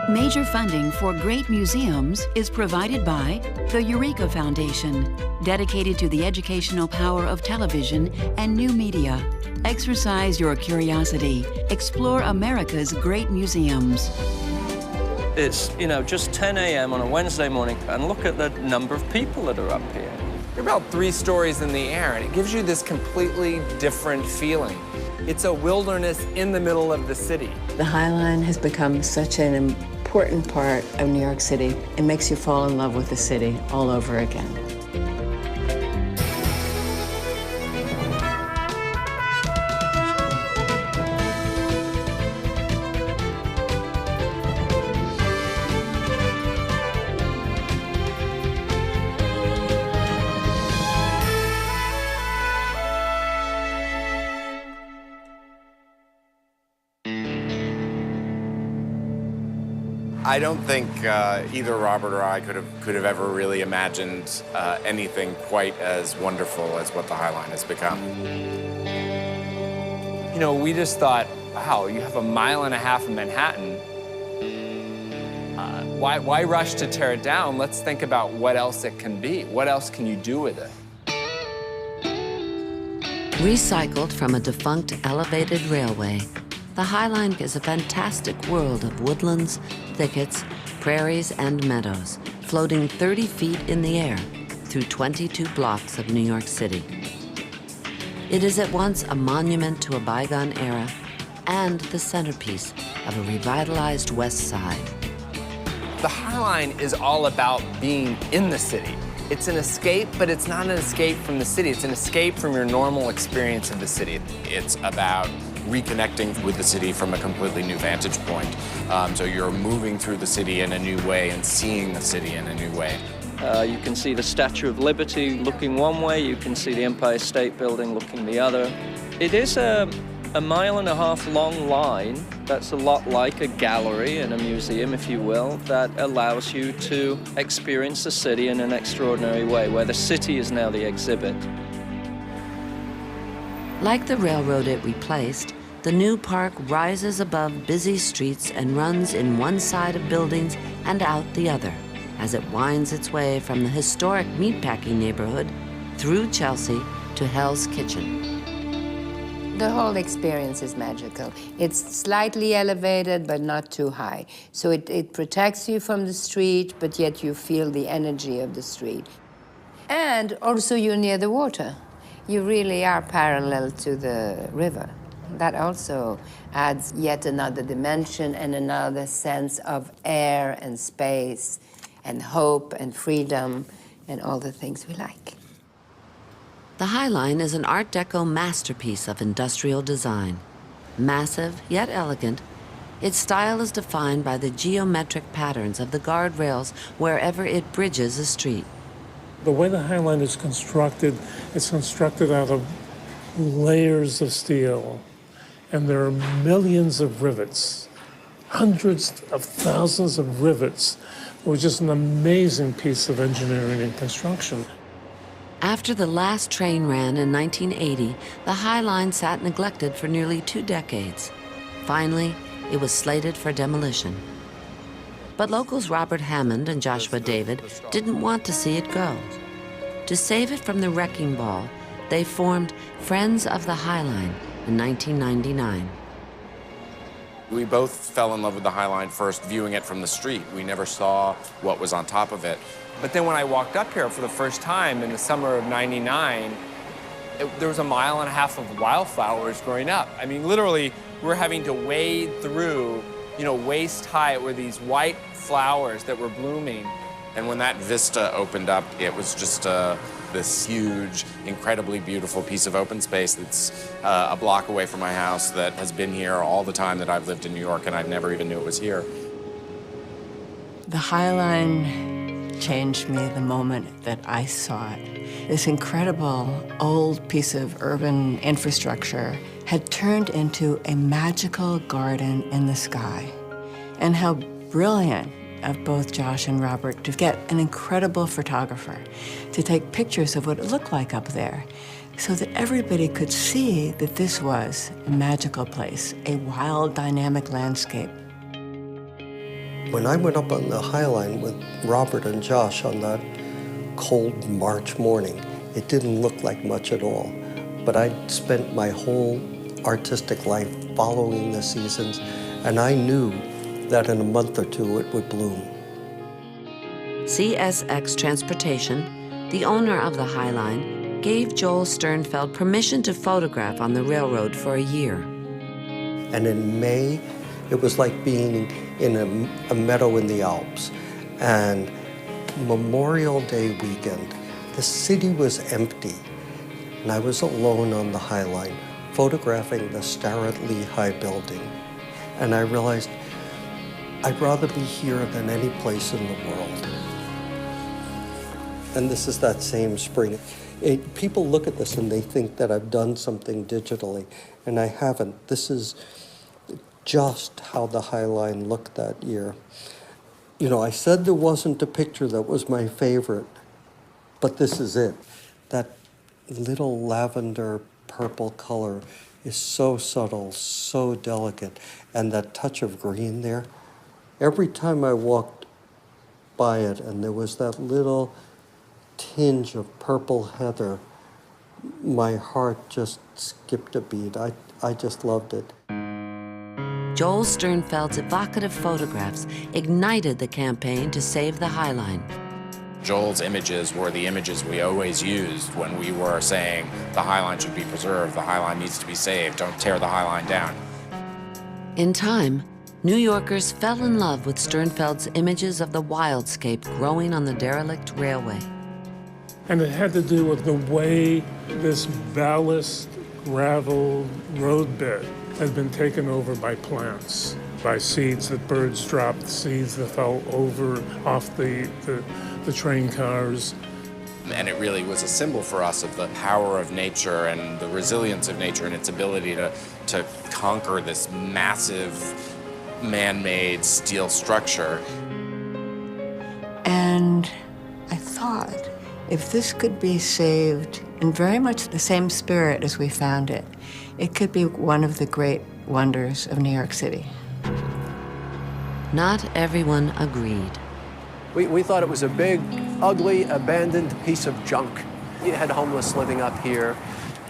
Major funding for great museums is provided by the Eureka Foundation, dedicated to the educational power of television and new media. Exercise your curiosity. Explore America's great museums. It's, just 10 a.m. on a Wednesday morning, and look at the number of people that are up here. You're about 3 stories in the air, and it gives you this completely different feeling. It's a wilderness in the middle of the city. The High Line has become such an important part of New York City. It makes you fall in love with the city all over again. I don't think either Robert or I could have ever really imagined anything quite as wonderful as what the High Line has become. We just thought, wow, you have 1.5 miles of Manhattan. Why rush to tear it down? Let's think about what else it can be. What else can you do with it? Recycled from a defunct elevated railway, the High Line is a fantastic world of woodlands, thickets, prairies, and meadows, floating 30 feet in the air through 22 blocks of New York City. It is at once a monument to a bygone era and the centerpiece of a revitalized West Side. The High Line is all about being in the city. It's an escape, but it's not an escape from the city. It's an escape from your normal experience of the city. It's about reconnecting with the city from a completely new vantage point. So you're moving through the city in a new way and seeing the city in a new way. You can see the Statue of Liberty looking one way, you can see the Empire State Building looking the other. It is a 1.5 mile long line that's a lot like a gallery in a museum, if you will, that allows you to experience the city in an extraordinary way, where the city is now the exhibit. Like the railroad it replaced, the new park rises above busy streets and runs in one side of buildings and out the other, as it winds its way from the historic meatpacking neighborhood through Chelsea to Hell's Kitchen. The whole experience is magical. It's slightly elevated, but not too high. So it protects you from the street, but yet you feel the energy of the street. And also you're near the water. You really are parallel to the river. That also adds yet another dimension and another sense of air and space and hope and freedom and all the things we like. The High Line is an Art Deco masterpiece of industrial design. Massive, yet elegant, its style is defined by the geometric patterns of the guardrails wherever it bridges a street. The way the High Line is constructed, it's constructed out of layers of steel. And there are millions of rivets, hundreds of thousands of rivets. It was just an amazing piece of engineering and construction. After the last train ran in 1980, the High Line sat neglected for nearly 2 decades. Finally, it was slated for demolition. But locals Robert Hammond and Joshua David didn't want to see it go. To save it from the wrecking ball, they formed Friends of the High Line in 1999. We both fell in love with the High Line first viewing it from the street. We never saw what was on top of it. But then when I walked up here for the first time in the summer of '99, there was 1.5 miles of wildflowers growing up. I mean, literally, we're having to wade through, waist high were these white flowers that were blooming. And when that vista opened up, it was just this huge, incredibly beautiful piece of open space that's a block away from my house that has been here all the time that I've lived in New York, and I never even knew it was here. The High Line changed me the moment that I saw it. This incredible old piece of urban infrastructure had turned into a magical garden in the sky. And how brilliant of both Josh and Robert to get an incredible photographer to take pictures of what it looked like up there so that everybody could see that this was a magical place, a wild, dynamic landscape. When I went up on the High Line with Robert and Josh on that cold March morning, it didn't look like much at all. But I'd spent my whole artistic life following the seasons, and I knew that in a month or two it would bloom. CSX Transportation, the owner of the High Line, gave Joel Sternfeld permission to photograph on the railroad for a year. And in May, it was like being in a meadow in the Alps. And Memorial Day weekend, the city was empty. And I was alone on the High Line, photographing the Starrett Lehigh building. And I realized I'd rather be here than any place in the world. And this is that same spring. People look at this and they think that I've done something digitally, and I haven't. This is just how the High Line looked that year. You know, I said there wasn't a picture that was my favorite, but this is it. That little lavender purple color is so subtle, so delicate, and that touch of green there. Every time I walked by it and there was that little tinge of purple heather, my heart just skipped a beat. I just loved it. Joel Sternfeld's evocative photographs ignited the campaign to save the High Line. Joel's images were the images we always used when we were saying the High Line should be preserved, the High Line needs to be saved, don't tear the High Line down. In time, New Yorkers fell in love with Sternfeld's images of the wildscape growing on the derelict railway. And it had to do with the way this ballast gravel roadbed had been taken over by plants, by seeds that birds dropped, seeds that fell over off the train cars. And it really was a symbol for us of the power of nature and the resilience of nature and its ability to conquer this massive man-made steel structure. And I thought, if this could be saved in very much the same spirit as we found it, it could be one of the great wonders of New York City. Not everyone agreed. We thought it was a big, ugly, abandoned piece of junk. You had homeless living up here.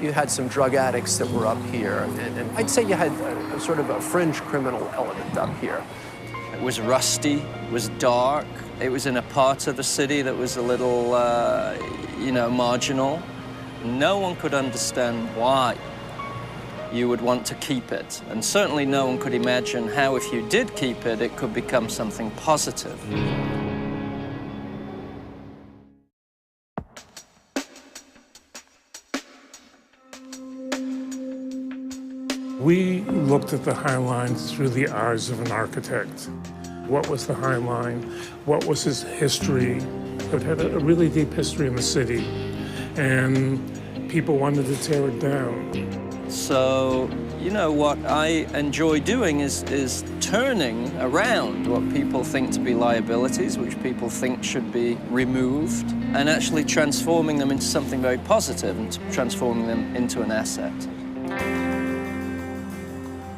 You had some drug addicts that were up here. And I'd say you had a sort of a fringe criminal element up here. It was rusty, it was dark. It was in a part of the city that was a little, marginal. No one could understand why you would want to keep it. And certainly no one could imagine how, if you did keep it, it could become something positive. We looked at the High Line through the eyes of an architect. What was the High Line? What was its history? It had a really deep history in the city, and people wanted to tear it down. So, what I enjoy doing is turning around what people think to be liabilities, which people think should be removed, and actually transforming them into something very positive and transforming them into an asset.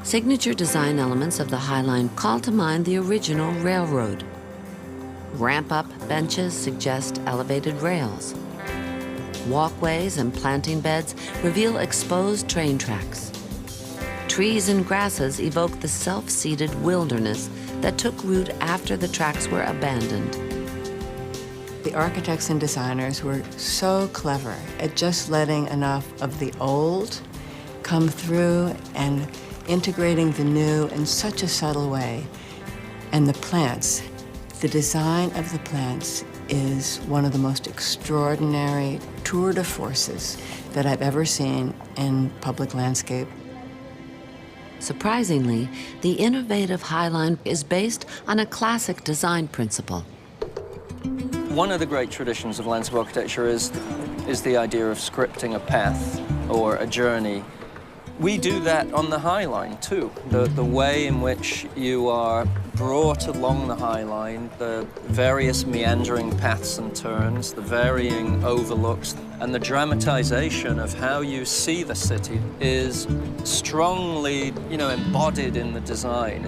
Signature design elements of the High Line call to mind the original railroad. Ramp-up benches suggest elevated rails. Walkways and planting beds reveal exposed train tracks. Trees and grasses evoke the self-seeded wilderness that took root after the tracks were abandoned. The architects and designers were so clever at just letting enough of the old come through and integrating the new in such a subtle way. And the plants, the design of the plants is one of the most extraordinary tour de forces that I've ever seen in public landscape. Surprisingly, the innovative High Line is based on a classic design principle. One of the great traditions of landscape architecture is the idea of scripting a path or a journey. We do that on the High Line, too. The way in which you are brought along the High Line, the various meandering paths and turns, the varying overlooks, and the dramatization of how you see the city is strongly, embodied in the design.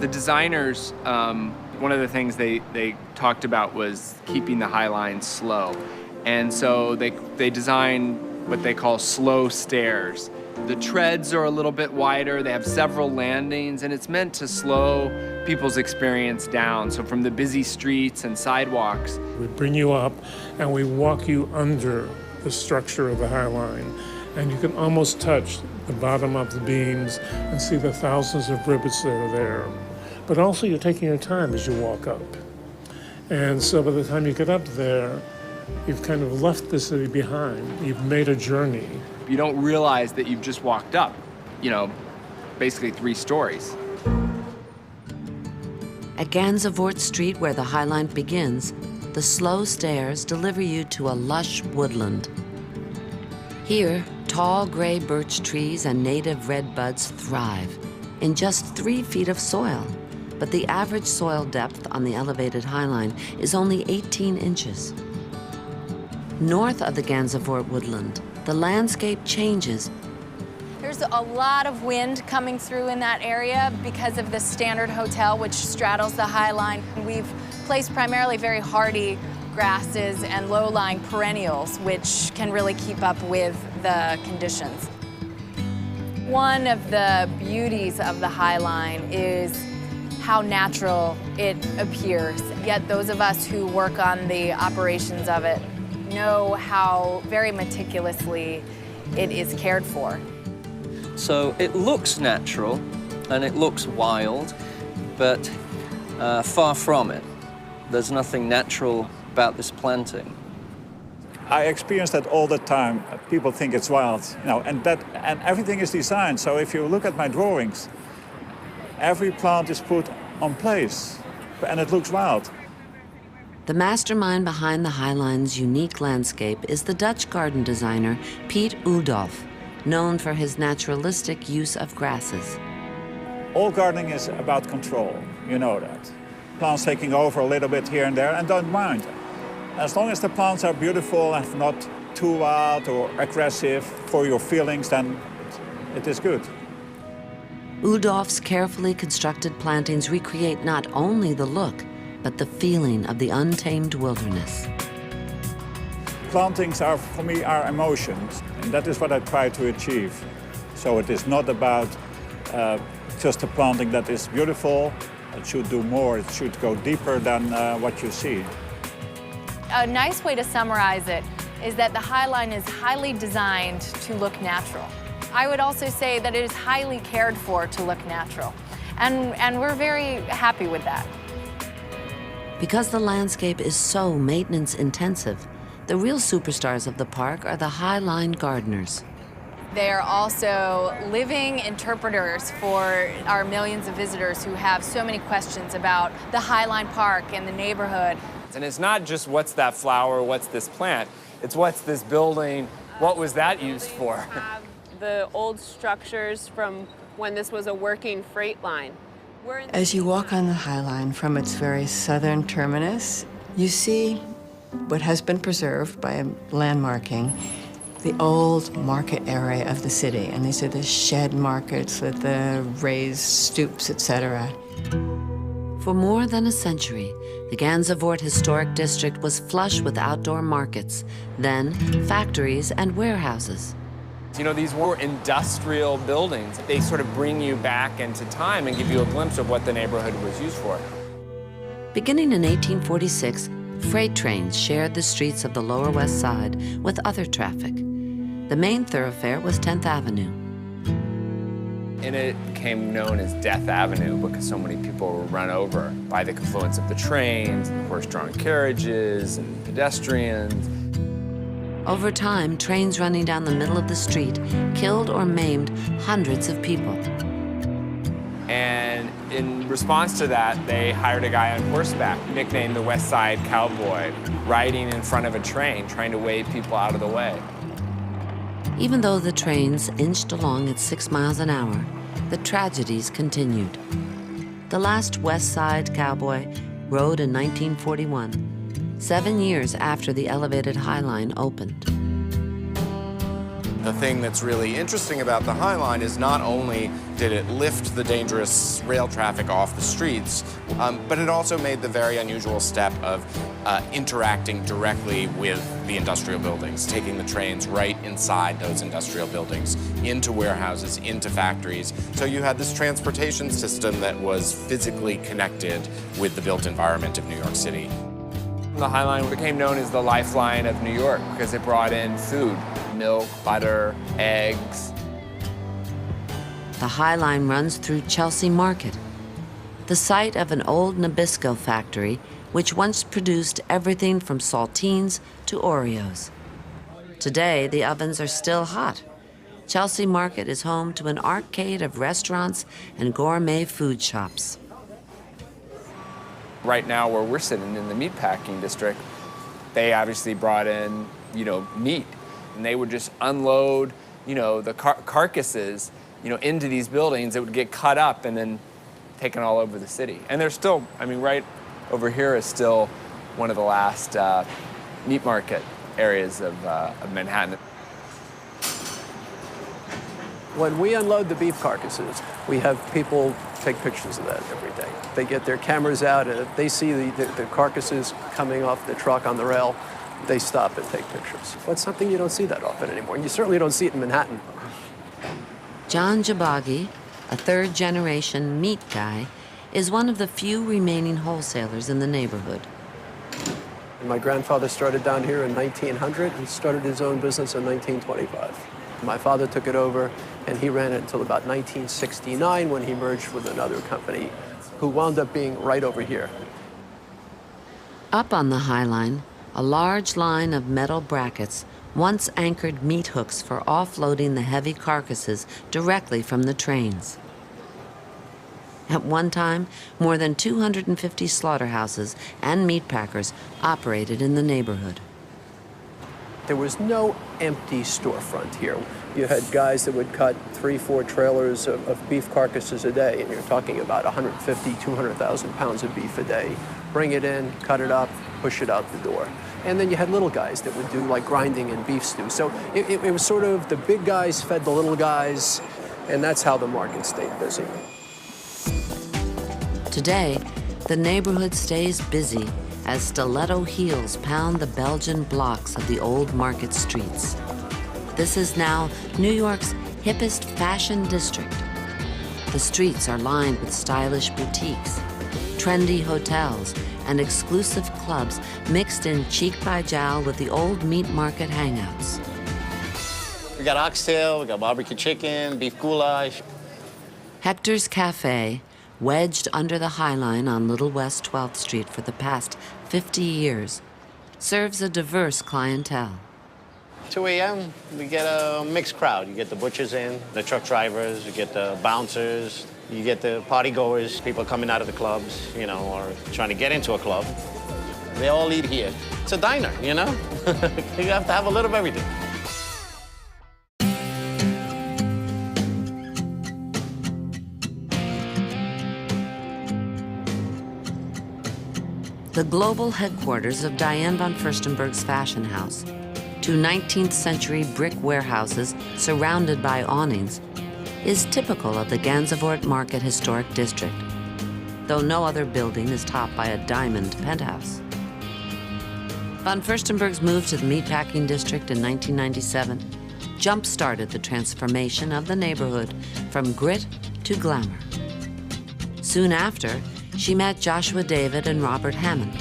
The designers, one of the things they talked about was keeping the High Line slow. And so they designed what they call slow stairs. The treads are a little bit wider, they have several landings, and it's meant to slow people's experience down. So from the busy streets and sidewalks. We bring you up and we walk you under the structure of the High Line. And you can almost touch the bottom of the beams and see the thousands of rivets that are there. But also you're taking your time as you walk up. And so by the time you get up there, you've kind of left the city behind. You've made a journey. You don't realize that you've just walked up, basically 3 stories. At Gansevoort Street, where the High Line begins, the slow stairs deliver you to a lush woodland. Here, tall gray birch trees and native red buds thrive in just 3 feet of soil. But the average soil depth on the elevated High Line is only 18 inches. North of the Gansevoort woodland, the landscape changes. There's a lot of wind coming through in that area because of the Standard Hotel, which straddles the High Line. We've placed primarily very hardy grasses and low-lying perennials, which can really keep up with the conditions. One of the beauties of the High Line is how natural it appears. Yet those of us who work on the operations of it know how very meticulously it is cared for. So it looks natural and it looks wild, but far from it. There's nothing natural about this planting. I experience that all the time. People think it's wild, and everything is designed. So if you look at my drawings, every plant is put on place, and it looks wild. The mastermind behind the High Line's unique landscape is the Dutch garden designer Piet Oudolf, known for his naturalistic use of grasses. All gardening is about control, you know that. Plants taking over a little bit here and there, and don't mind. As long as the plants are beautiful and not too wild or aggressive for your feelings, then it is good. Oudolf's carefully constructed plantings recreate not only the look, but the feeling of the untamed wilderness. Plantings are, for me, are emotions, and that is what I try to achieve. So it is not about just a planting that is beautiful. It should do more, it should go deeper than what you see. A nice way to summarize it is that the High Line is highly designed to look natural. I would also say that it is highly cared for to look natural, and we're very happy with that. Because the landscape is so maintenance intensive, the real superstars of the park are the High Line gardeners. They are also living interpreters for our millions of visitors who have so many questions about the High Line Park and the neighborhood. And it's not just what's that flower, what's this plant, it's what's this building, what was that used for? The old structures from when this was a working freight line. As you walk on the High Line from its very southern terminus, you see what has been preserved by a landmarking, the old market area of the city. And these are the shed markets with the raised stoops, etc. For more than a century, the Gansevoort Historic District was flush with outdoor markets, then factories and warehouses. These were industrial buildings. They sort of bring you back into time and give you a glimpse of what the neighborhood was used for. Beginning in 1846, freight trains shared the streets of the Lower West Side with other traffic. The main thoroughfare was 10th Avenue. And it became known as Death Avenue because so many people were run over by the confluence of the trains, the horse-drawn carriages, and pedestrians. Over time, trains running down the middle of the street killed or maimed hundreds of people. And in response to that, they hired a guy on horseback, nicknamed the West Side Cowboy, riding in front of a train, trying to wave people out of the way. Even though the trains inched along at 6 miles an hour, the tragedies continued. The last West Side Cowboy rode in 1941, 7 years after the elevated High Line opened. The thing that's really interesting about the High Line is not only did it lift the dangerous rail traffic off the streets, but it also made the very unusual step of interacting directly with the industrial buildings, taking the trains right inside those industrial buildings, into warehouses, into factories. So you had this transportation system that was physically connected with the built environment of New York City. The High Line became known as the lifeline of New York because it brought in food, milk, butter, eggs. The High Line runs through Chelsea Market, the site of an old Nabisco factory which once produced everything from saltines to Oreos. Today, the ovens are still hot. Chelsea Market is home to an arcade of restaurants and gourmet food shops. Right now, where we're sitting in the meatpacking district, they obviously brought in, meat, and they would just unload, the carcasses, into these buildings. It would get cut up and then taken all over the city. And there's still, right over here is still one of the last meat market areas of Manhattan. When we unload the beef carcasses, we have people take pictures of that every day. They get their cameras out, and if they see the carcasses coming off the truck on the rail, they stop and take pictures. Well, it's something you don't see that often anymore, and you certainly don't see it in Manhattan. John Jabagi, a third-generation meat guy, is one of the few remaining wholesalers in the neighborhood. My grandfather started down here in 1900 and started his own business in 1925. My father took it over, and he ran it until about 1969 when he merged with another company who wound up being right over here. Up on the High Line, a large line of metal brackets once anchored meat hooks for offloading the heavy carcasses directly from the trains. At one time, more than 250 slaughterhouses and meat packers operated in the neighborhood. There was no empty storefront here. You had guys that would cut 3-4 trailers of beef carcasses a day, and you're talking about 150, 200,000 pounds of beef a day. Bring it in, cut it up, push it out the door. And then you had little guys that would do like grinding and beef stew. So it was sort of the big guys fed the little guys, and that's how the market stayed busy. Today, the neighborhood stays busy as stiletto heels pound the Belgian blocks of the old market streets. This is now New York's hippest fashion district. The streets are lined with stylish boutiques, trendy hotels, and exclusive clubs mixed in cheek by jowl with the old meat market hangouts. We got oxtail, we got barbecue chicken, beef goulash. Hector's Cafe, wedged under the High Line on Little West 12th Street for the past 50 years, serves a diverse clientele. 2 a.m., we get a mixed crowd. You get the butchers in, the truck drivers, you get the bouncers, you get the party goers, people coming out of the clubs, or trying to get into a club. They all eat here. It's a diner, You have to have a little of everything. The global headquarters of Diane von Furstenberg's fashion house, 2 19th century brick warehouses surrounded by awnings, is typical of the Gansevoort Market Historic District, though no other building is topped by a diamond penthouse. Von Furstenberg's move to the meatpacking district in 1997 jump-started the transformation of the neighborhood from grit to glamour. Soon after, she met Joshua David and Robert Hammond.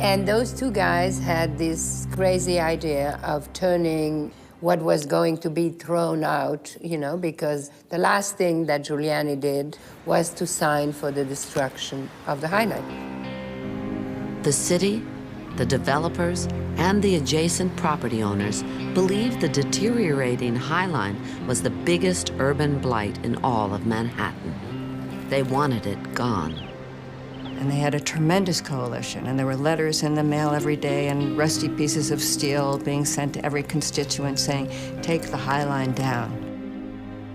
And those two guys had this crazy idea of turning what was going to be thrown out, because the last thing that Giuliani did was to sign for the destruction of the High Line. The city, the developers, and the adjacent property owners believed the deteriorating High Line was the biggest urban blight in all of Manhattan. They wanted it gone. And they had a tremendous coalition, and there were letters in the mail every day and rusty pieces of steel being sent to every constituent saying, take the High Line down.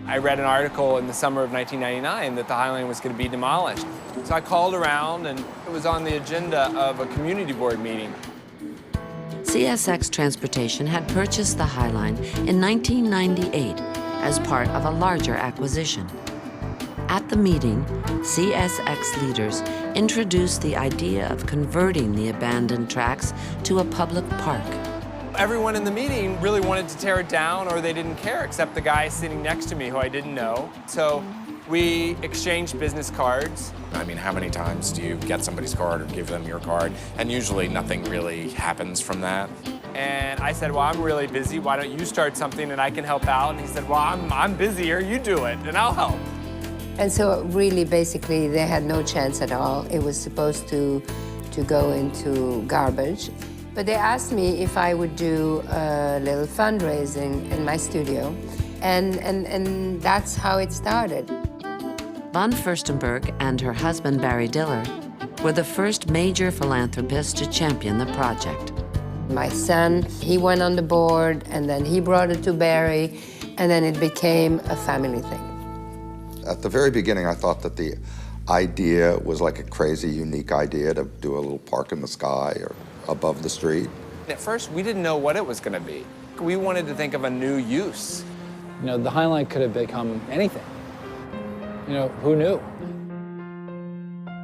I read an article in the summer of 1999 that the High Line was going to be demolished. So I called around, and it was on the agenda of a community board meeting. CSX Transportation had purchased the High Line in 1998 as part of a larger acquisition. At the meeting, CSX leaders introduced the idea of converting the abandoned tracks to a public park. Everyone in the meeting really wanted to tear it down, or they didn't care, except the guy sitting next to me who I didn't know. So we exchanged business cards. I mean, how many times do you get somebody's card or give them your card? And usually nothing really happens from that. And I said, well, I'm really busy. Why don't you start something and I can help out? And he said, well, I'm busier. You do it, and I'll help. And so really, basically, they had no chance at all. It was supposed to go into garbage. But they asked me if I would do a little fundraising in my studio. And that's how it started. Von Furstenberg and her husband, Barry Diller, were the first major philanthropists to champion the project. My son, he went on the board, and then he brought it to Barry, and then it became a family thing. At the very beginning, I thought that the idea was like a crazy, unique idea to do a little park in the sky or above the street. At first, we didn't know what it was going to be. We wanted to think of a new use. You know, the High Line could have become anything. You know, who knew?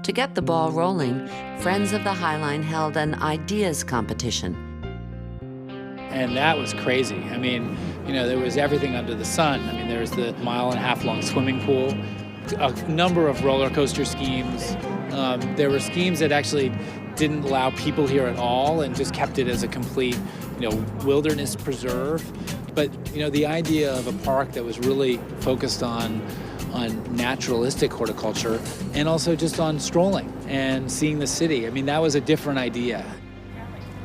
To get the ball rolling, Friends of the High Line held an ideas competition. And that was crazy. I mean, you know, there was everything under the sun. I mean, there was the 1.5-mile long swimming pool, a number of roller coaster schemes. There were schemes that actually didn't allow people here at all and just kept it as a complete, you know, wilderness preserve. But, you know, the idea of a park that was really focused on naturalistic horticulture and also just on strolling and seeing the city. I mean, that was a different idea.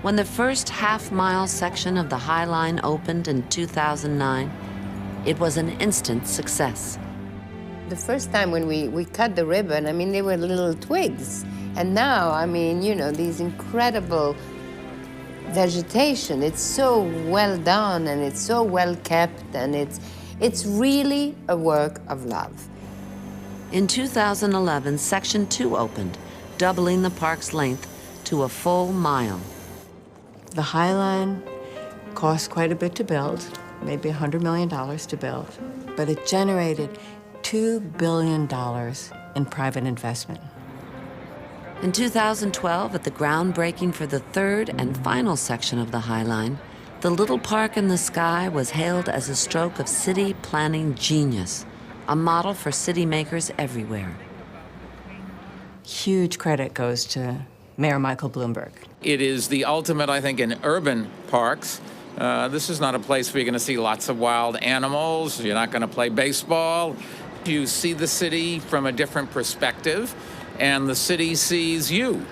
When the first half-mile section of the High Line opened in 2009, it was an instant success. The first time when we cut the ribbon, I mean, they were little twigs. And now, I mean, you know, these incredible vegetation. It's so well done, and it's so well kept, and it's really a work of love. In 2011, Section 2 opened, doubling the park's length to a full mile. The High Line cost quite a bit to build, maybe $100 million to build, but it generated $2 billion in private investment. In 2012, at the groundbreaking for the third and final section of the High Line, the little park in the sky was hailed as a stroke of city planning genius, a model for city makers everywhere. Huge credit goes to Mayor Michael Bloomberg. It is the ultimate, I think, in urban parks. This is not a place where you're going to see lots of wild animals. You're not going to play baseball. You see the city from a different perspective, and the city sees you.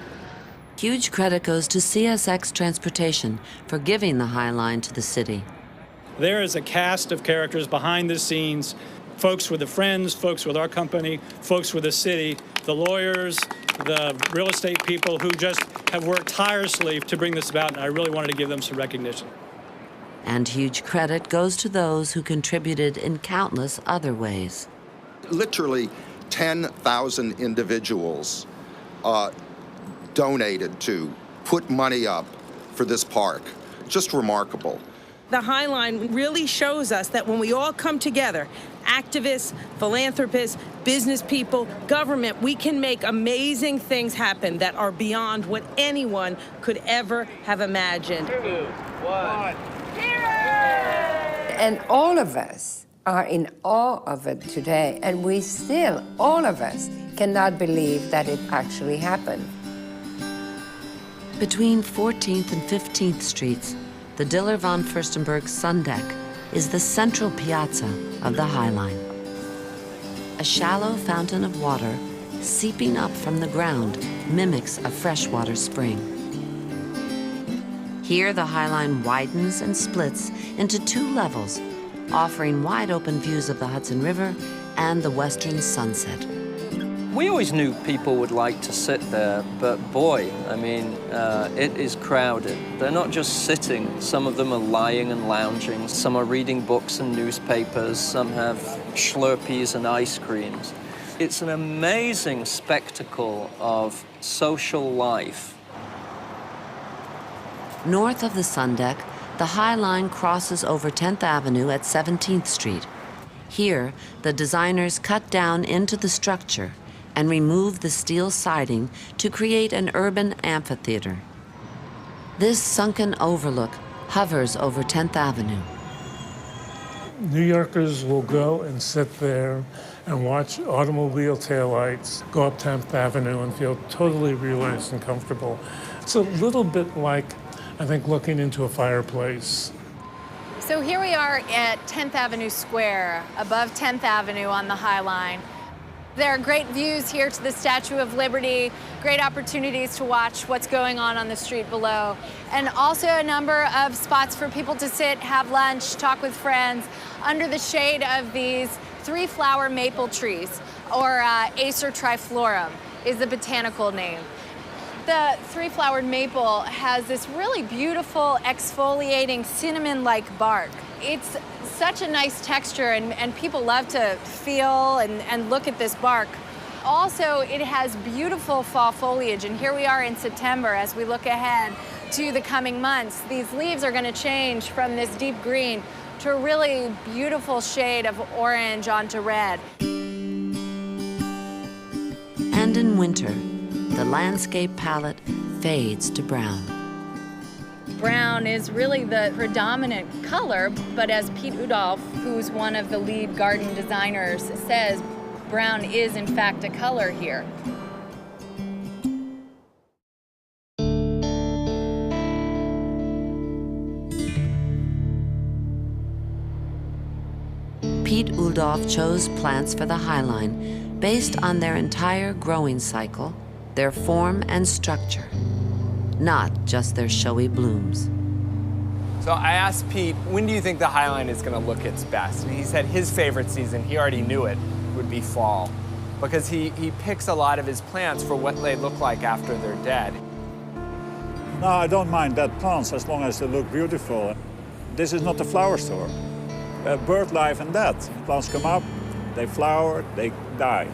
Huge credit goes to CSX Transportation for giving the High Line to the city. There is a cast of characters behind the scenes, folks with the Friends, folks with our company, folks with the city, the lawyers, the real estate people who just have worked tirelessly to bring this about, and I really wanted to give them some recognition. And huge credit goes to those who contributed in countless other ways. Literally 10,000 individuals donated to, put money up for this park. Just remarkable. The High Line really shows us that when we all come together, activists, philanthropists, business people, government, we can make amazing things happen that are beyond what anyone could ever have imagined. 2, 1. And all of us are in awe of it today, and we still, all of us, cannot believe that it actually happened. Between 14th and 15th Streets, the Diller von Furstenberg Sun Deck is the central piazza of the High Line. A shallow fountain of water seeping up from the ground mimics a freshwater spring. Here, the High Line widens and splits into 2 levels, offering wide-open views of the Hudson River and the western sunset. We always knew people would like to sit there, but boy, I mean, it is crowded. They're not just sitting. Some of them are lying and lounging. Some are reading books and newspapers. Some have Slurpees and ice creams. It's an amazing spectacle of social life. North of the sun deck, the High Line crosses over 10th Avenue at 17th Street. Here, the designers cut down into the structure and remove the steel siding to create an urban amphitheater. This sunken overlook hovers over 10th Avenue. New Yorkers will go and sit there and watch automobile taillights go up 10th Avenue and feel totally relaxed and comfortable. It's a little bit like, I think, looking into a fireplace. So here we are at 10th Avenue Square, above 10th Avenue on the High Line. There are great views here to the Statue of Liberty, great opportunities to watch what's going on the street below, and also a number of spots for people to sit, have lunch, talk with friends, under the shade of these 3-flower maple trees, or Acer triflorum is the botanical name. The 3-flowered maple has this really beautiful exfoliating cinnamon-like bark. It's such a nice texture, and people love to feel and look at this bark. Also, it has beautiful fall foliage, and here we are in September as we look ahead to the coming months. These leaves are going to change from this deep green to a really beautiful shade of orange onto red. And in winter, the landscape palette fades to brown. Brown is really the predominant color, but as Pete Udolph, who's one of the lead garden designers, says, brown is in fact a color here. Pete Udolph chose plants for the High Line based on their entire growing cycle, their form and structure, not just their showy blooms. So I asked Pete, when do you think the High Line is going to look its best? And he said his favorite season, he already knew it, would be fall, because he picks a lot of his plants for what they look like after they're dead. No, I don't mind dead plants as long as they look beautiful. This is not a flower store. Bird life and death. Plants come up, they flower, they die.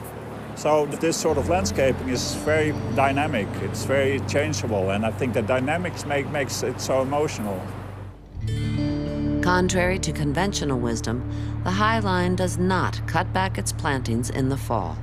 So this sort of landscaping is very dynamic, it's very changeable, and I think the dynamics makes it so emotional. Contrary to conventional wisdom, the High Line does not cut back its plantings in the fall.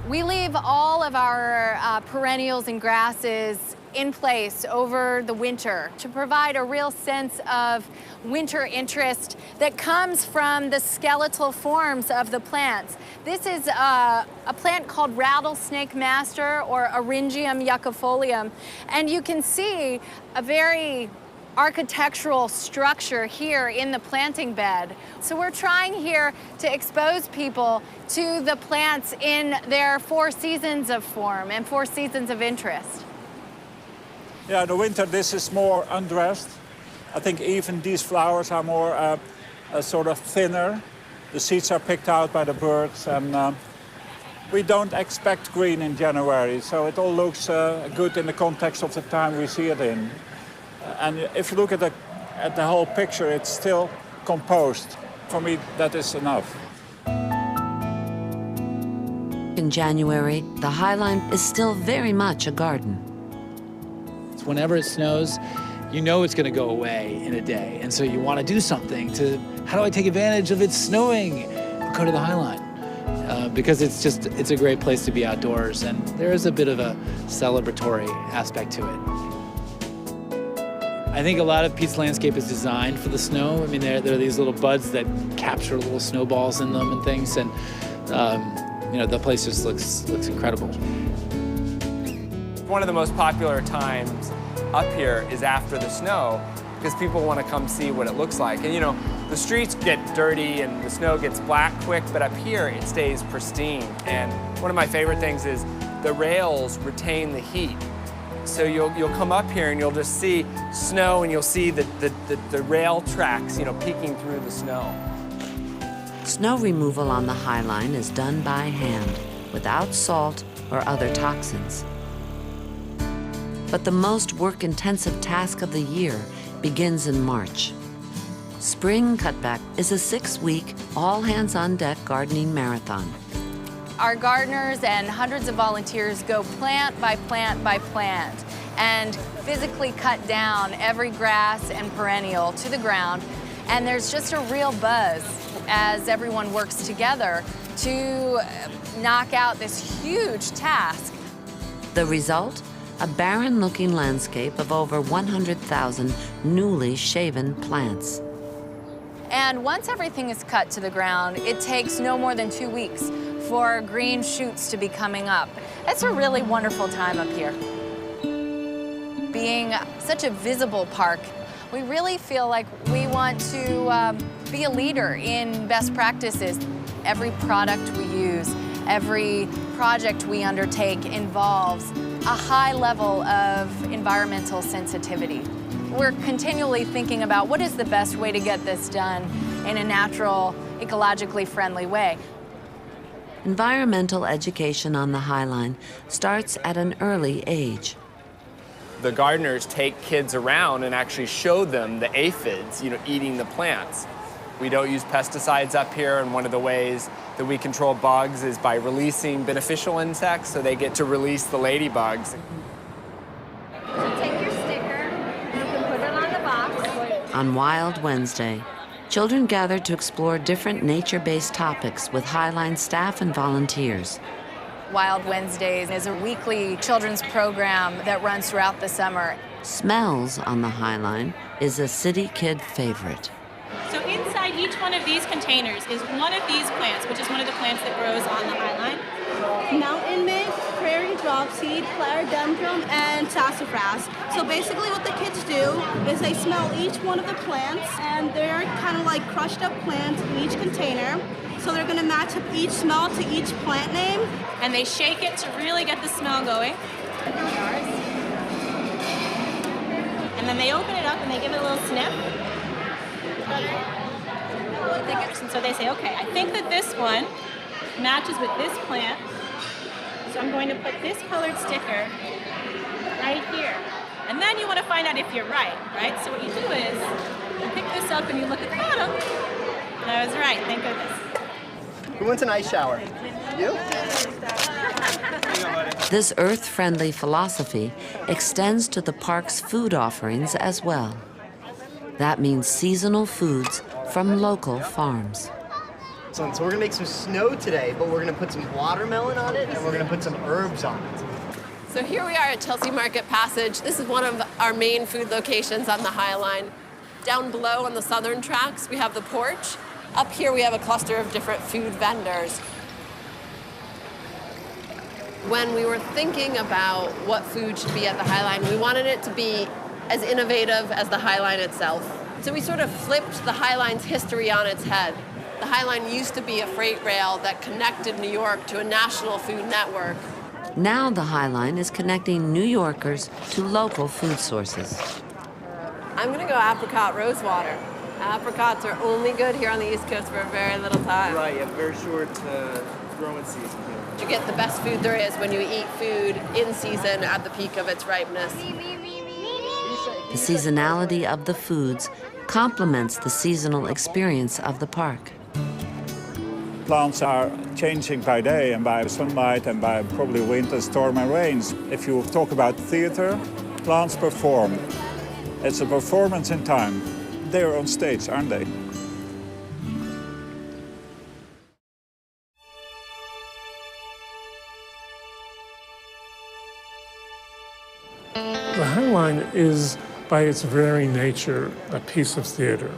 We leave all of our perennials and grasses in place over the winter to provide a real sense of winter interest that comes from the skeletal forms of the plants. This is a plant called rattlesnake master, or Eryngium yuccifolium, and you can see a very architectural structure here in the planting bed. So we're trying here to expose people to the plants in their 4 seasons of form and 4 seasons of interest. Yeah, in the winter this is more undressed. I think even these flowers are more sort of thinner. The seeds are picked out by the birds, and we don't expect green in January, so it all looks good in the context of the time we see it in. And if you look at the whole picture, it's still composed. For me, that is enough. In January, the High Line is still very much a garden. Whenever it snows, you know it's going to go away in a day. And so you want to do something to, how do I take advantage of it snowing? Go to the High Line. Because it's a great place to be outdoors, and there is a bit of a celebratory aspect to it. I think a lot of Pete's landscape is designed for the snow. I mean, there are these little buds that capture little snowballs in them and things, and you know, the place just looks incredible. One of the most popular times up here is after the snow, because people want to come see what it looks like. And you know, the streets get dirty and the snow gets black quick, but up here it stays pristine. And one of my favorite things is the rails retain the heat. So you'll come up here and you'll just see snow, and you'll see the rail tracks, you know, peeking through the snow. Snow removal on the High Line is done by hand, without salt or other toxins. But the most work-intensive task of the year begins in March. Spring Cutback is a 6-week, all-hands-on-deck gardening marathon. Our gardeners and hundreds of volunteers go plant by plant by plant. and physically cut down every grass and perennial to the ground. And there's just a real buzz as everyone works together to knock out this huge task. The result? A barren-looking landscape of over 100,000 newly shaven plants. And once everything is cut to the ground, it takes no more than 2 weeks for green shoots to be coming up. It's a really wonderful time up here. Being such a visible park, we really feel like we want to be a leader in best practices. Every product we use, every project we undertake involves a high level of environmental sensitivity. We're continually thinking about what is the best way to get this done in a natural, ecologically friendly way. Environmental education on the Highline starts at an early age. The gardeners take kids around and actually show them the aphids, eating the plants. We don't use pesticides up here, and one of the ways that we control bugs is by releasing beneficial insects, so they get to release the ladybugs. So take your sticker, you can put it on the box. On Wild Wednesday, children gathered to explore different nature-based topics with Highline staff and volunteers. Wild Wednesdays is a weekly children's program that runs throughout the summer. Smells on the Highline is a city kid favorite. So inside each one of these containers is one of these plants, which is one of the plants that grows on the Highline. Mountain mint, prairie dropseed, pterodendron, and sassafras. So basically what the kids do is they smell each one of the plants, and they're kind of like crushed up plants in each container. So they're going to match up each smell to each plant name. And they shake it to really get the smell going. And then they open it up and they give it a little sniff. And so they say, okay, I think that this one matches with this plant. So I'm going to put this colored sticker right here. And then you want to find out if you're right? So what you do is you pick this up and you look at the bottom. And I was right, thank goodness. Who wants an ice shower? You? This earth-friendly philosophy extends to the park's food offerings as well. That means seasonal foods from local farms. So we're gonna make some snow today, but we're gonna put some watermelon on it and we're gonna put some herbs on it. So here we are at Chelsea Market Passage. This is one of our main food locations on the Highline. Down below on the southern tracks, we have the porch. Up here we have a cluster of different food vendors. When we were thinking about what food should be at the Highline, we wanted it to be as innovative as the Highline itself. So we sort of flipped the Highline's history on its head. The Highline used to be a freight rail that connected New York to a national food network. Now the Highline is connecting New Yorkers to local food sources. I'm gonna go apricot rosewater. Apricots are only good here on the East Coast for a very little time. Right, yeah, very short growing season here. You get the best food there is when you eat food in season at the peak of its ripeness. The seasonality of the foods complements the seasonal experience of the park. Plants are changing by day and by sunlight and by probably winter, storm and rains. If you talk about theater, plants perform. It's a performance in time. They're on stage, aren't they? The Highline is, by its very nature, a piece of theater.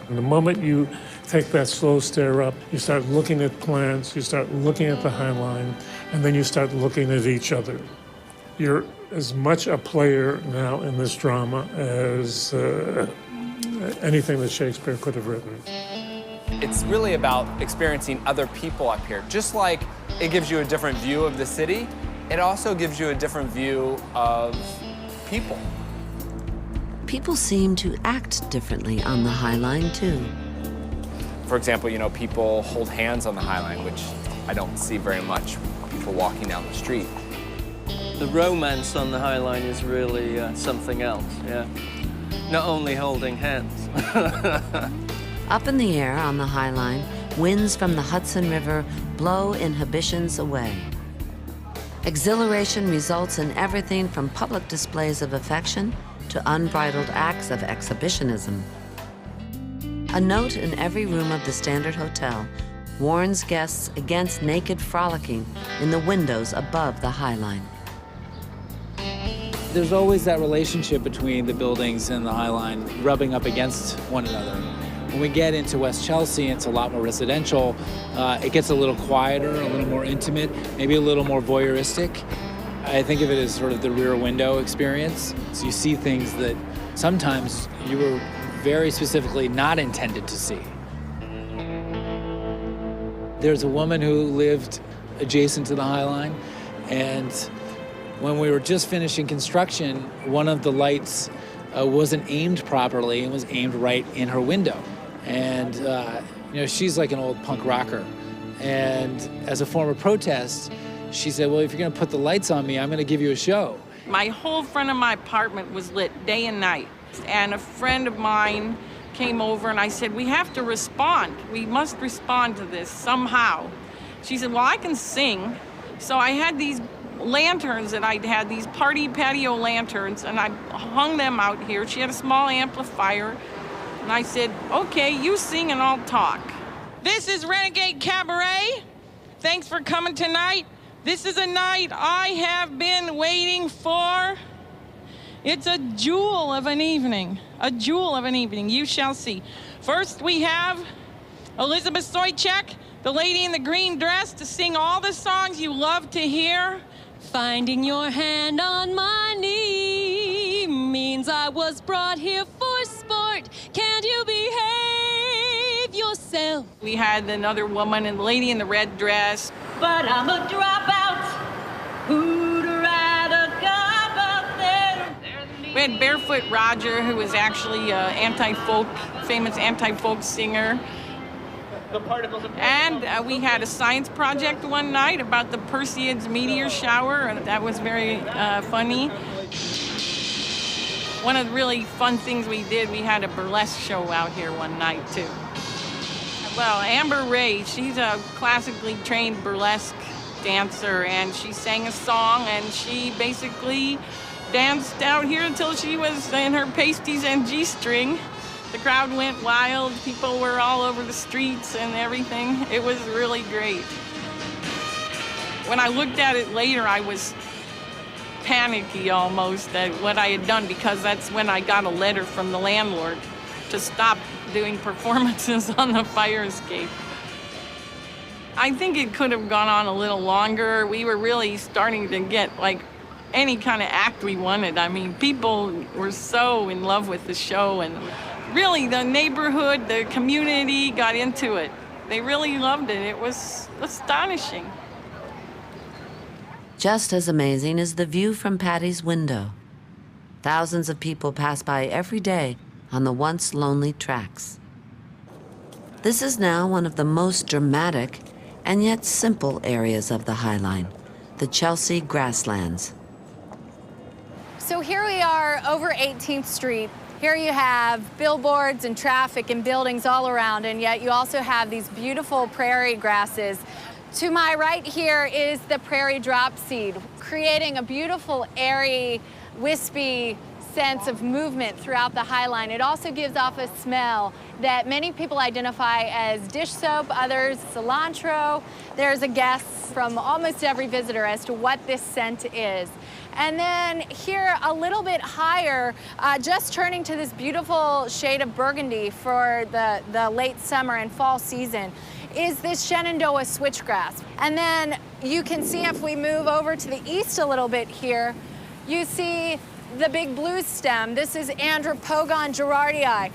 And the moment you take that slow stare up, you start looking at plants, you start looking at the Highline, and then you start looking at each other. You're as much a player now in this drama as anything that Shakespeare could have written. It's really about experiencing other people up here. Just like it gives you a different view of the city, it also gives you a different view of people. People seem to act differently on the Highline, too. For example, people hold hands on the Highline, which I don't see very much people walking down the street. The romance on the Highline is really something else, yeah. Not only holding hands. Up in the air on the Highline, winds from the Hudson River blow inhibitions away. Exhilaration results in everything from public displays of affection to unbridled acts of exhibitionism. A note in every room of the Standard Hotel warns guests against naked frolicking in the windows above the High Line. There's always that relationship between the buildings and the High Line rubbing up against one another. When we get into West Chelsea, it's a lot more residential. It gets a little quieter, a little more intimate, maybe a little more voyeuristic. I think of it as sort of the rear window experience. So you see things that sometimes you were very specifically not intended to see. There's a woman who lived adjacent to the High Line, and when we were just finishing construction, one of the lights wasn't aimed properly and was aimed right in her window. And you know, she's like an old punk rocker. And as a form of protest, she said, well, if you're gonna put the lights on me, I'm gonna give you a show. My whole front of my apartment was lit day and night. And a friend of mine came over and I said, we have to respond. We must respond to this somehow. She said, well, I can sing. So I had these lanterns that I'd had, these party patio lanterns, and I hung them out here. She had a small amplifier. And I said, okay, you sing and I'll talk. This is Renegade Cabaret. Thanks for coming tonight. This is a night I have been waiting for. It's a jewel of an evening, a jewel of an evening, you shall see. First, we have Elizabeth Soychek, the lady in the green dress, to sing all the songs you love to hear. Finding your hand on my knee means I was brought here for sport. Can't you behave yourself? We had another woman, and the lady in the red dress. But I'm a dropout. Who'd rather go up there? We had Barefoot Roger, who was actually an anti-folk, famous anti-folk singer. And we had a science project one night about the Perseids meteor shower, and that was very funny. One of the really fun things we did, we had a burlesque show out here one night, too. Well, Amber Ray, she's a classically trained burlesque dancer, and she sang a song, and she basically danced out here until she was in her pasties and G-string. The crowd went wild. People were all over the streets and everything. It was really great. When I looked at it later, I was panicky almost at what I had done, because that's when I got a letter from the landlord to stop doing performances on the fire escape. I think it could have gone on a little longer. We were really starting to get like any kind of act we wanted. I mean, people were so in love with the show, and really the neighborhood, the community got into it. They really loved it. It was astonishing. Just as amazing is the view from Patty's window. Thousands of people pass by every day on the once lonely tracks. This is now one of the most dramatic and yet simple areas of the High Line, the Chelsea grasslands. So here we are over 18th Street. Here you have billboards and traffic and buildings all around, and yet you also have these beautiful prairie grasses. To my right here is the prairie dropseed, creating a beautiful, airy, wispy sense of movement throughout the High Line. It also gives off a smell that many people identify as dish soap, others cilantro. There's a guess from almost every visitor as to what this scent is. And then here a little bit higher, just turning to this beautiful shade of burgundy for the late summer and fall season, is this Shenandoah switchgrass. And then you can see, if we move over to the east a little bit here, you see the big blue stem. This is Andropogon gerardii.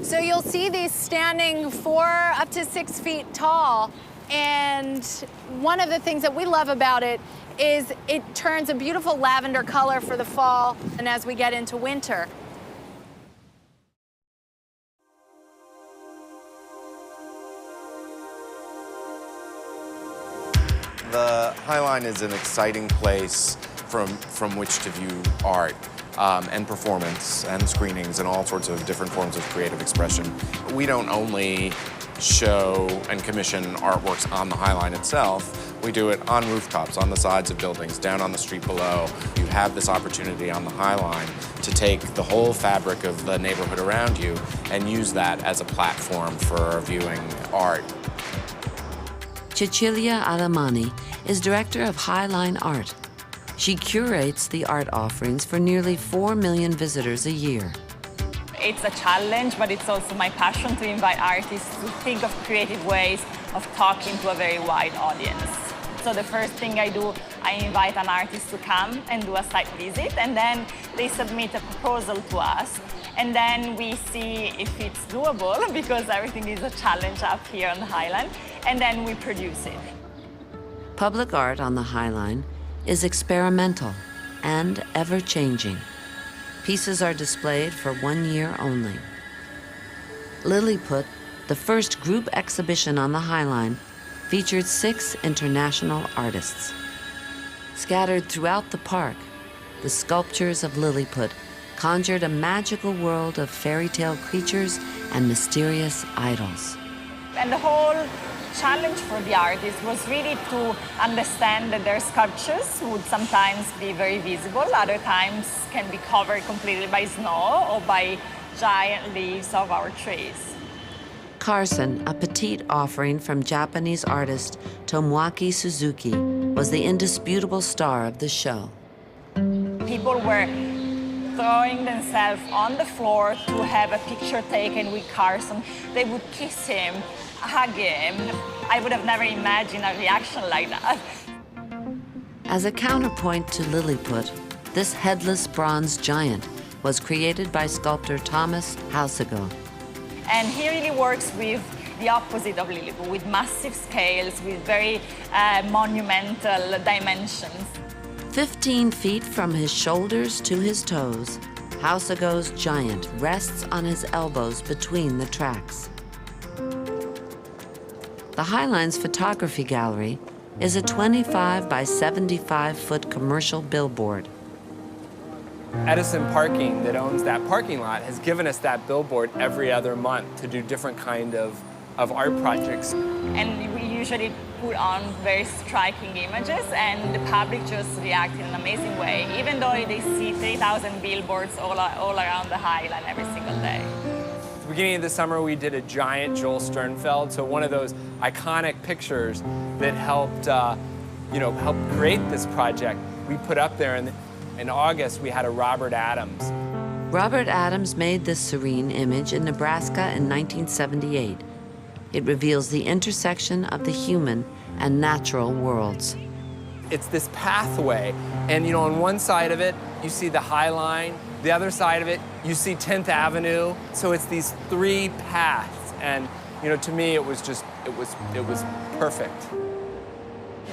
So you'll see these standing 4 up to 6 feet tall. And one of the things that we love about it is it turns a beautiful lavender color for the fall and as we get into winter. The High Line is an exciting place from which to view art and performance and screenings and all sorts of different forms of creative expression. We don't only show and commission artworks on the High Line itself, We do it on rooftops, on the sides of buildings, down on the street below. You have this opportunity on the High Line to take the whole fabric of the neighborhood around you and use that as a platform for viewing art. Cecilia Alamani is director of High Line Art. She curates the art offerings for nearly 4 million visitors a year. It's a challenge, but it's also my passion to invite artists to think of creative ways of talking to a very wide audience. So the first thing I do, I invite an artist to come and do a site visit, and then they submit a proposal to us. And then we see if it's doable, because everything is a challenge up here on the High Line, and then we produce it. Public art on the High Line is experimental and ever-changing. Pieces are displayed for 1 year only. Lilliput, the first group exhibition on the High Line, featured 6 international artists. Scattered throughout the park, the sculptures of Lilliput conjured a magical world of fairy tale creatures and mysterious idols. And the whole challenge for the artists was really to understand that their sculptures would sometimes be very visible, other times can be covered completely by snow or by giant leaves of our trees. Carson, a petite offering from Japanese artist Tomoaki Suzuki, was the indisputable star of the show. People were throwing themselves on the floor to have a picture taken with Carson. They would kiss him, hug him. I would have never imagined a reaction like that. As a counterpoint to Lilliput, this headless bronze giant was created by sculptor Thomas Halsego. And he really works with the opposite of Lilliput, with massive scales, with very monumental dimensions. 15 feet from his shoulders to his toes, Halsego's giant rests on his elbows between the tracks. The High Line's photography gallery is a 25 by 75-foot commercial billboard. Edison Parking, that owns that parking lot, has given us that billboard every other month to do different kind of art projects. And we usually put on very striking images, and the public just react in an amazing way, even though they see 3,000 billboards all around the High Line every single day. At the beginning of the summer, we did a giant Joel Sternfeld, so one of those iconic pictures that helped, help create this project. We put up there, and in August, we had a Robert Adams. Robert Adams made this serene image in Nebraska in 1978. It reveals the intersection of the human and natural worlds. It's this pathway, and on one side of it, you see the High Line. The other side of it, you see 10th Avenue. So it's these 3 paths, and to me, it was perfect.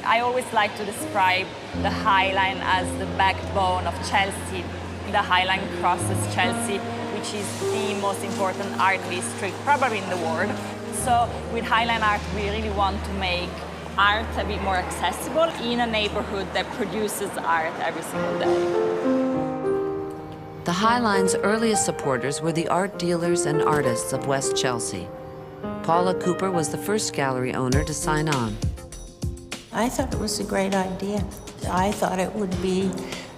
I always like to describe the High Line as the backbone of Chelsea. The High Line crosses Chelsea, which is the most important art district probably in the world. So with High Line Art, we really want to make art a bit more accessible in a neighborhood that produces art every single day. The High Line's earliest supporters were the art dealers and artists of West Chelsea. Paula Cooper was the first gallery owner to sign on. I thought it was a great idea. I thought it would be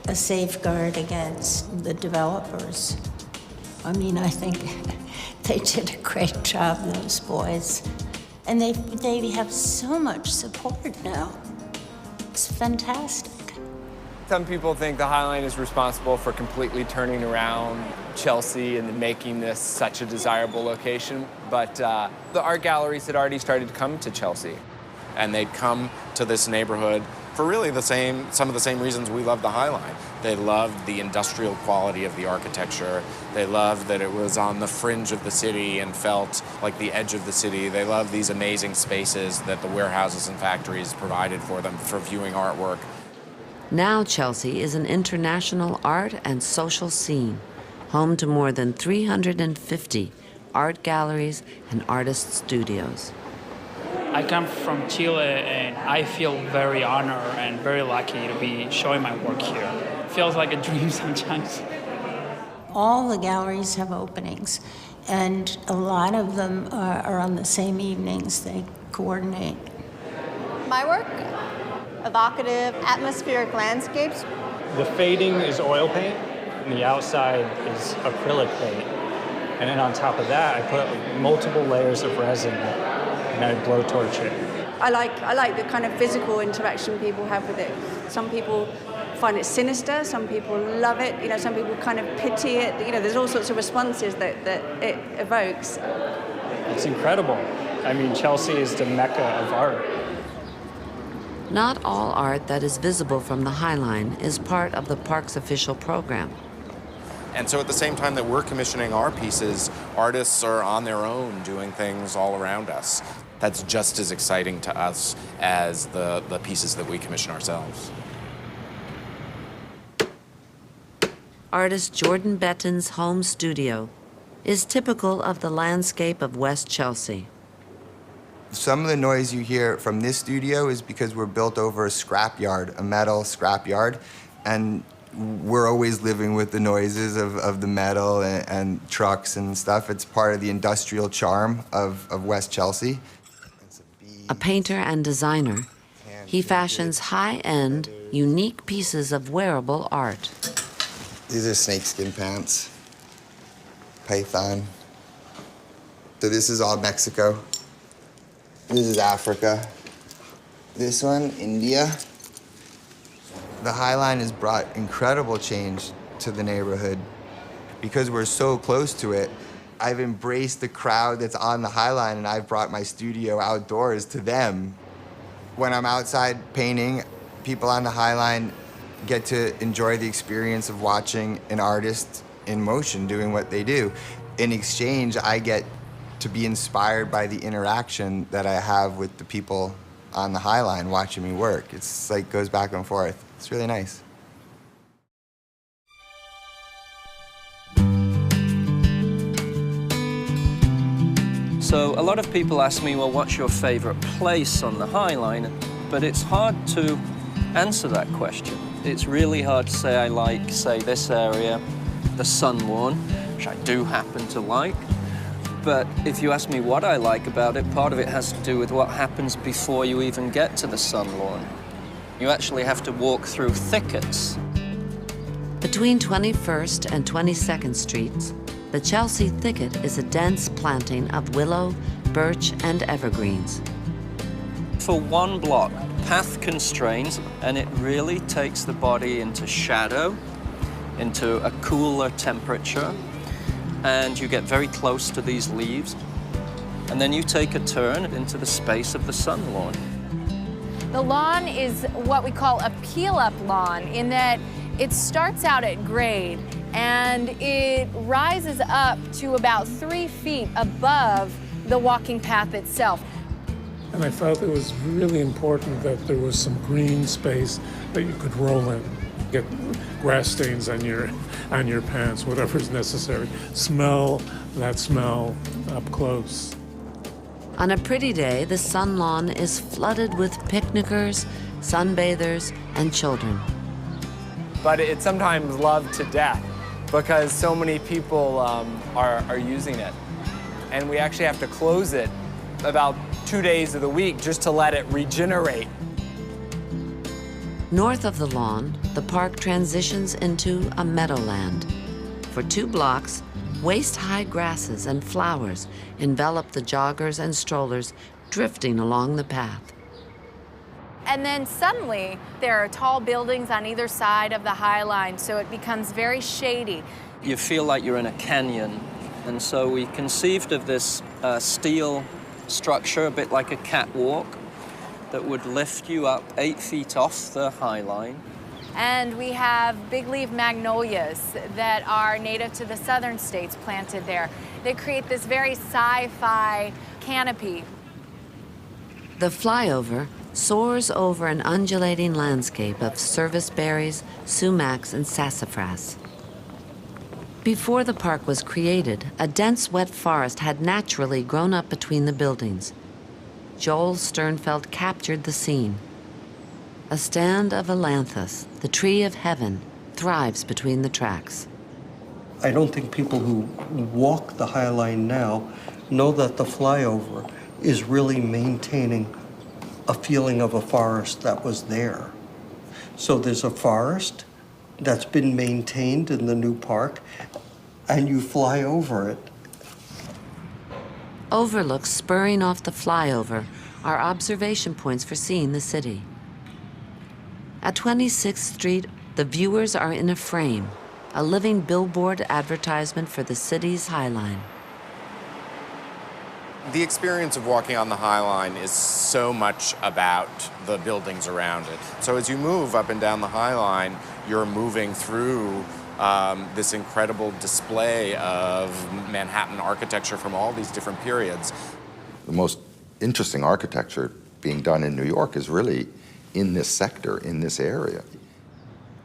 a safeguard against the developers. I mean, I think they did a great job, those boys. And they have so much support now. It's fantastic. Some people think the High Line is responsible for completely turning around Chelsea and making this such a desirable location. But the art galleries had already started to come to Chelsea. And they'd come to this neighborhood for really some of the same reasons we love the High Line. They loved the industrial quality of the architecture. They loved that it was on the fringe of the city and felt like the edge of the city. They loved these amazing spaces that the warehouses and factories provided for them for viewing artwork. Now Chelsea is an international art and social scene, home to more than 350 art galleries and artist studios. I come from Chile, and I feel very honored and very lucky to be showing my work here. It feels like a dream sometimes. All the galleries have openings, and a lot of them are on the same evenings. They coordinate. My work, evocative, atmospheric landscapes. The fading is oil paint, and the outside is acrylic paint. And then on top of that, I put multiple layers of resin, and I blowtorch it. I like the kind of physical interaction people have with it. Some people find it sinister, some people love it, you know, some people kind of pity it. You know, there's all sorts of responses that it evokes. It's incredible. I mean, Chelsea is the mecca of art. Not all art that is visible from the High Line is part of the park's official program. And so at the same time that we're commissioning our pieces, artists are on their own doing things all around us. That's just as exciting to us as the pieces that we commission ourselves. Artist Jordan Betton's home studio is typical of the landscape of West Chelsea. Some of the noise you hear from this studio is because we're built over a scrapyard, a metal scrapyard, and we're always living with the noises of the metal and trucks and stuff. It's part of the industrial charm of West Chelsea. A painter and designer, he fashions high-end, unique pieces of wearable art. These are snakeskin pants, python. So this is all Mexico. This is Africa. This one, India. The High Line has brought incredible change to the neighborhood. Because we're so close to it, I've embraced the crowd that's on the High Line, and I've brought my studio outdoors to them. When I'm outside painting, people on the High Line get to enjoy the experience of watching an artist in motion doing what they do. In exchange, I get to be inspired by the interaction that I have with the people on the High Line watching me work. It's like goes back and forth. It's really nice. So a lot of people ask me, well, what's your favorite place on the High Line? But it's hard to answer that question. It's really hard to say I like, say, this area, the Sun Lawn, which I do happen to like. But if you ask me what I like about it, part of it has to do with what happens before you even get to the Sun Lawn. You actually have to walk through thickets. Between 21st and 22nd Streets, the Chelsea Thicket is a dense planting of willow, birch, and evergreens. For one block, path constraints, and it really takes the body into shadow, into a cooler temperature, and you get very close to these leaves. And then you take a turn into the space of the Sun Lawn. The lawn is what we call a peel-up lawn in that it starts out at grade and it rises up to about 3 feet above the walking path itself. And I felt it was really important that there was some green space that you could roll in, get grass stains on your pants, whatever's necessary. Smell that smell up close. On a pretty day, the Sun Lawn is flooded with picnickers, sunbathers, and children. But it's sometimes loved to death because so many people are using it. And we actually have to close it about 2 days of the week just to let it regenerate. North of the lawn, the park transitions into a meadowland. For 2 blocks, waist-high grasses and flowers envelop the joggers and strollers drifting along the path. And then suddenly, there are tall buildings on either side of the High Line, so it becomes very shady. You feel like you're in a canyon, and so we conceived of this steel structure, a bit like a catwalk, that would lift you up 8 feet off the High Line. And we have big leaf magnolias that are native to the southern states planted there. They create this very sci-fi canopy. The flyover soars over an undulating landscape of service berries, sumacs, and sassafras. Before the park was created, a dense wet forest had naturally grown up between the buildings. Joel Sternfeld captured the scene. A stand of ailanthus, the tree of heaven, thrives between the tracks. I don't think people who walk the High Line now know that the flyover is really maintaining a feeling of a forest that was there. So there's a forest that's been maintained in the new park, and you fly over it. Overlooks spurring off the flyover are observation points for seeing the city. At 26th Street, the viewers are in a frame, a living billboard advertisement for the city's High Line. The experience of walking on the High Line is so much about the buildings around it. So as you move up and down the High Line, you're moving through this incredible display of Manhattan architecture from all these different periods. The most interesting architecture being done in New York is really in this sector, in this area.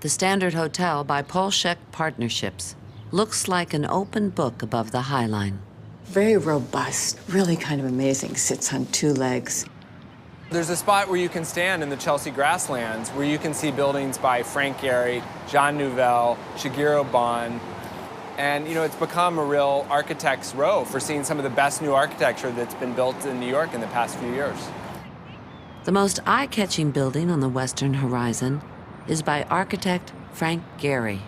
The Standard Hotel by Polshek Partnerships looks like an open book above the High Line. Very robust, really kind of amazing, sits on two legs. There's a spot where you can stand in the Chelsea grasslands where you can see buildings by Frank Gehry, Jean Nouvel, Shigeru Ban. And, you know, it's become a real architect's row for seeing some of the best new architecture that's been built in New York in the past few years. The most eye-catching building on the western horizon is by architect Frank Gehry.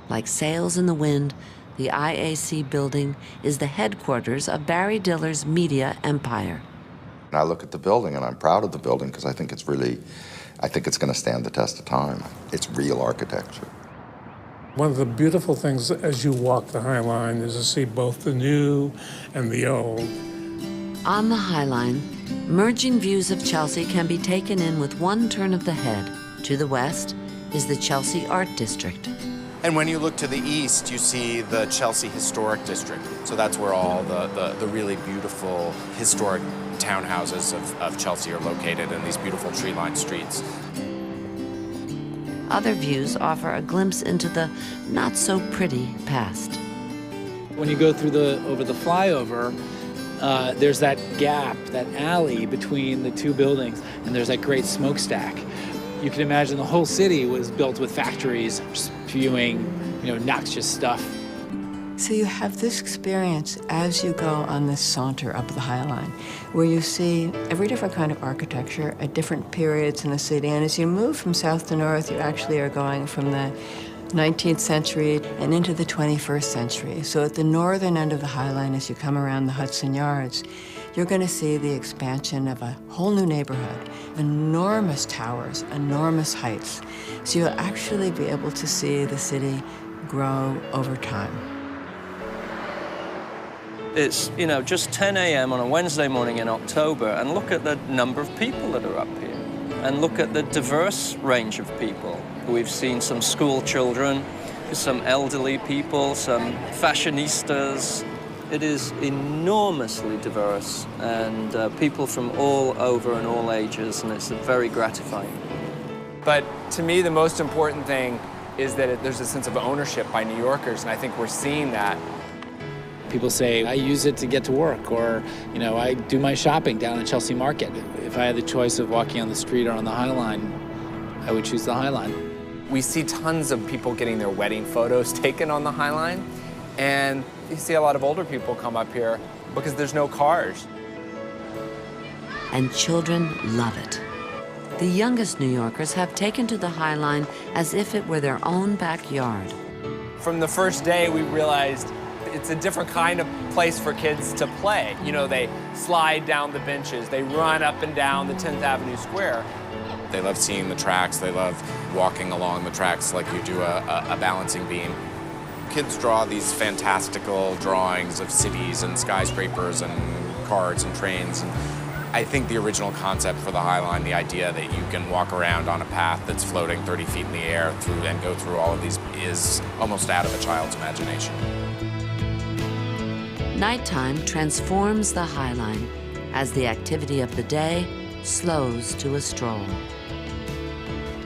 Like sails in the wind, the IAC building is the headquarters of Barry Diller's media empire. And I look at the building and I'm proud of the building because I think it's going to stand the test of time. It's real architecture. One of the beautiful things as you walk the High Line is to see both the new and the old. On the High Line, merging views of Chelsea can be taken in with one turn of the head. To the west is the Chelsea Art District. And when you look to the east, you see the Chelsea Historic District. So that's where all the really beautiful historic townhouses of Chelsea are located in these beautiful tree-lined streets. Other views offer a glimpse into the not-so-pretty past. When you go through over the flyover, there's that gap, that alley between the two buildings, and there's that great smokestack. You can imagine the whole city was built with factories spewing, noxious stuff. So you have this experience as you go on this saunter up the High Line, where you see every different kind of architecture at different periods in the city. And as you move from south to north, you actually are going from the 19th century and into the 21st century. So at the northern end of the High Line, as you come around the Hudson Yards, you're going to see the expansion of a whole new neighborhood, enormous towers, enormous heights. So you'll actually be able to see the city grow over time. It's, just 10 a.m. on a Wednesday morning in October, and look at the number of people that are up here. And look at the diverse range of people. We've seen some school children, some elderly people, some fashionistas. It is enormously diverse, and people from all over and all ages, and it's very gratifying. But to me, the most important thing is that there's a sense of ownership by New Yorkers, and I think we're seeing that. People say, I use it to get to work, or, I do my shopping down at Chelsea Market. If I had the choice of walking on the street or on the High Line, I would choose the High Line. We see tons of people getting their wedding photos taken on the High Line, and you see a lot of older people come up here because there's no cars. And children love it. The youngest New Yorkers have taken to the High Line as if it were their own backyard. From the first day, we realized it's a different kind of place for kids to play. They slide down the benches, they run up and down the 10th Avenue Square. They love seeing the tracks, they love walking along the tracks like you do a balancing beam. Kids draw these fantastical drawings of cities and skyscrapers and cars and trains. And I think the original concept for the High Line, the idea that you can walk around on a path that's floating 30 feet in the air and go through all of these is almost out of a child's imagination. Nighttime transforms the High Line as the activity of the day slows to a stroll.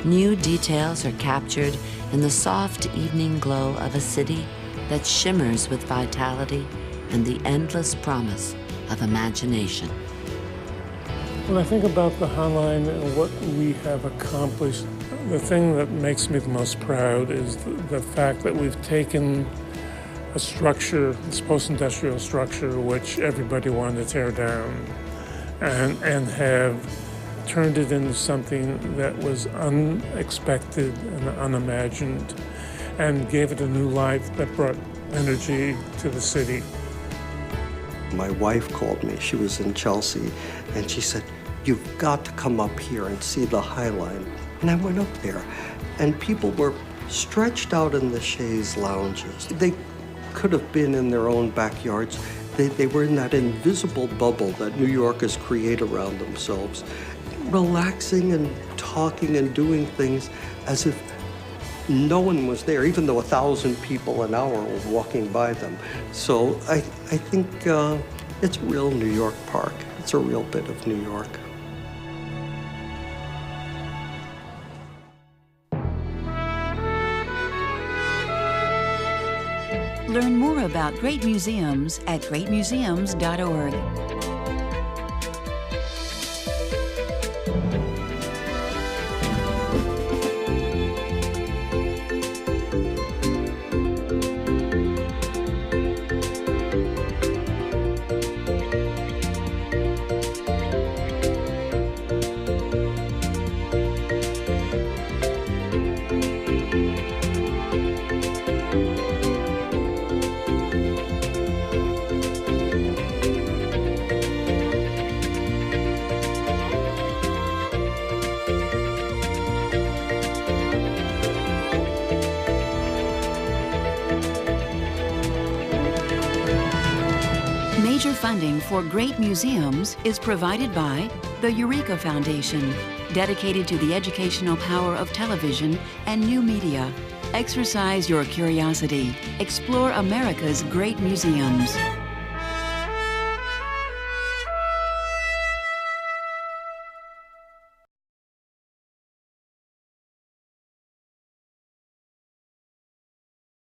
New details are captured in the soft evening glow of a city that shimmers with vitality and the endless promise of imagination. When I think about the High Line and what we have accomplished, the thing that makes me the most proud is the fact that we've taken a structure, this post-industrial structure, which everybody wanted to tear down, and have turned it into something that was unexpected and unimagined, and gave it a new life that brought energy to the city. My wife called me. She was in Chelsea, and she said, "You've got to come up here and see the High Line." And I went up there, and people were stretched out in the chaise lounges. They could have been in their own backyards. They were in that invisible bubble that New Yorkers create around themselves, relaxing and talking and doing things as if no one was there, even though 1,000 people an hour were walking by them. So I think it's a real New York park. It's a real bit of New York. Learn more about great museums at greatmuseums.org. Major funding for great museums is provided by the Eureka Foundation, dedicated to the educational power of television and new media. Exercise your curiosity. Explore America's great museums.